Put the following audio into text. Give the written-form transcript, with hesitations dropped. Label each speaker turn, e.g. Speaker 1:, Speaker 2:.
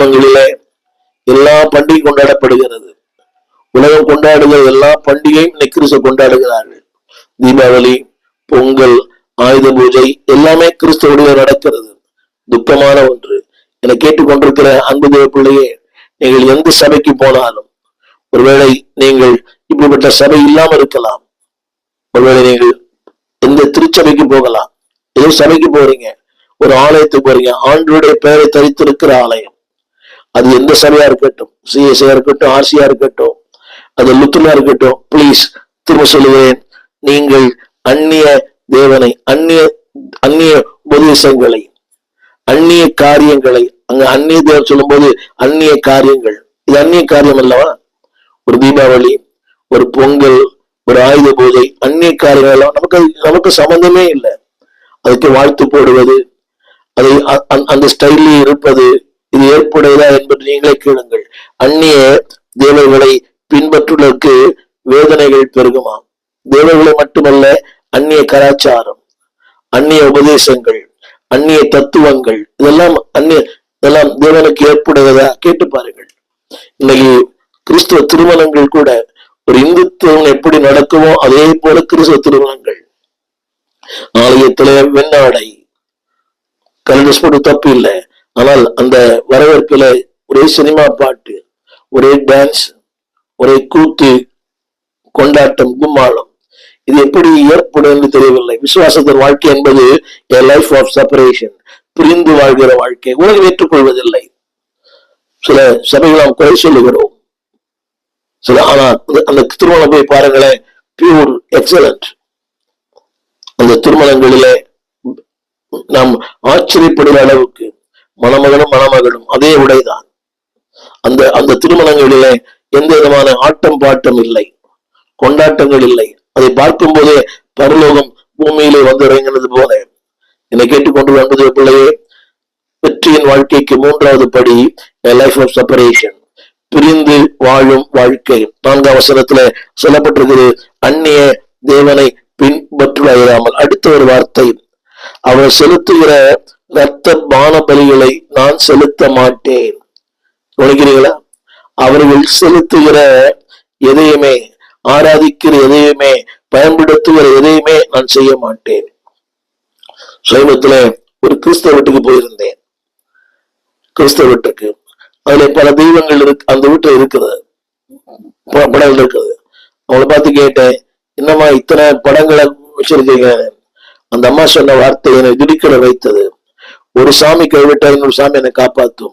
Speaker 1: குடும்பங்களிலே எல்லா பண்டிகை கொண்டாடப்படுகிறது. உலகம் கொண்டாடுகிற எல்லா பண்டிகையும் இன்னைக்கு கிறிஸ்தவ கொண்டாடுகிறார்கள். தீபாவளி, பொங்கல், ஆயுத பூஜை எல்லாமே கிறிஸ்தவ நடக்கிறது. துக்கமான ஒன்று. என்னை கேட்டுக்கொண்டிருக்கிற அன்பு தேவ பிள்ளையே, நீங்கள் எந்த சபைக்கு போனாலும், ஒருவேளை நீங்கள் இப்படிப்பட்ட சபை இல்லாம இருக்கலாம், ஒருவேளை நீங்கள் எந்த திருச்சபைக்கு போகலாம், ஏதோ சபைக்கு போறீங்க, ஒரு ஆலயத்துக்கு போறீங்க, ஆண்டவருடைய பெயரை தரித்திருக்கிற ஆலயம், அது எந்த சபையா இருக்கட்டும், சிஎஸ்ஐயா இருக்கட்டும், ஆர்சியா இருக்கட்டும், அது லுத்துனா இருக்கட்டும், பிளீஸ் திரும்ப சொல்லுகிறேன், நீங்கள் அந்நிய தேவனை, அந்நிய உபதேசங்களை, அந்நிய காரியங்களை, அங்க அந்நிய தேவன் சொல்லும் போது அந்நிய காரியங்கள், இது அந்நிய காரியம் அல்லவா? ஒரு தீபாவளி, ஒரு பொங்கல், ஒரு ஆயுத பூஜை, அந்நிய காரியங்கள் நமக்கு சம்பந்தமே இல்லை. அதுக்கு வாழ்த்து போடுவது, அதை அந்த ஸ்டைலில் இருப்பது, இது ஏற்புடையதா என்பது நீங்களே கேளுங்கள். அந்நிய தேவர்களை பின்பற்றுவதற்கு வேதனைகள் பெருகுமா? தேவர்களை மட்டுமல்ல, அந்நிய கலாச்சாரம், அந்நிய உபதேசங்கள், அந்நிய தத்துவங்கள், இதெல்லாம் தேவனுக்கு ஏற்புடையதா? கேட்டு பாருங்கள். இன்னைக்கு கிறிஸ்துவ திருமணங்கள் கூட ஒரு இந்துத்துவம் எப்படி நடக்குமோ அதே போல கிறிஸ்துவ திருமணங்கள். ஆலயத்திலே வெண்ணாடை, கலண்டஸ் போட்டு தப்பு இல்லை, ஆனால் அந்த வரவேற்பில ஒரே சினிமா பாட்டு, ஒரே டான்ஸ், ஒரே கூத்து, கொண்டாட்டம், கும்மாளம், இது எப்படி ஏற்படும் என்று தெரியவில்லை. விசுவாசத்தின் வாழ்க்கை என்பது a life of separation, பிரிந்து வாழ்கிற வாழ்க்கை. உலகம் ஏற்றுக்கொள்வதில்லை. சில சபைகள் நாம் குறை சொல்லுகிறோம், ஆனா அந்த திருமணம் போய் பாருங்களேன், பியூர் எக்ஸலண்ட். அந்த திருமணங்களிலே நாம் ஆச்சரியப்படுகிற அளவுக்கு மணமகனும் மணமகளும் அதே உடைதான். அந்த திருமணங்களிலே எந்த விதமான ஆட்டம் பாட்டம் இல்லை, கொண்டாட்டங்கள் இல்லை. அதை பார்க்கும் போதே பரலோகம் பூமியிலே வந்து இறங்கினது போல. என்னை கேட்டுக்கொண்டு வந்தது பிள்ளையே, வெற்றியின் வாழ்க்கைக்கு மூன்றாவது படி லைஃப் ஆஃப் செப்பரேஷன், பிரிந்து வாழும் வாழ்க்கை. 4ஆம் வசனத்துல சொல்லப்பட்டிருக்கிறது, அந்நிய தேவனை பின்பற்றாமல். அடுத்த ஒரு வார்த்தை, அவர் செலுத்துகிற இரத்த பான பலிகளை நான் செலுத்த மாட்டேன். உணர்கிறீங்களா? அவர்கள் செலுத்துகிற எதையுமே, ஆராதிக்கிற எதையுமே, பயன்படுத்துகிற எதையுமே நான் செய்ய மாட்டேன். சமீபத்துல ஒரு கிறிஸ்தவ வீட்டுக்கு போயிருந்தேன். கிறிஸ்தவ வீட்டுக்கு, அதுல பல தெய்வங்கள் அந்த வீட்டுல இருக்குது, படங்கள் இருக்குது. அவங்கள பார்த்து கேட்டேன், என்னம்மா இத்தனை படங்களை வச்சிருக்கீங்க? அந்த அம்மா சொன்ன வார்த்தை என்னை திடுக்கிட வைத்தது. ஒரு சாமி கைவிட்டா இன்னொரு சாமி என்னை காப்பாற்றும்.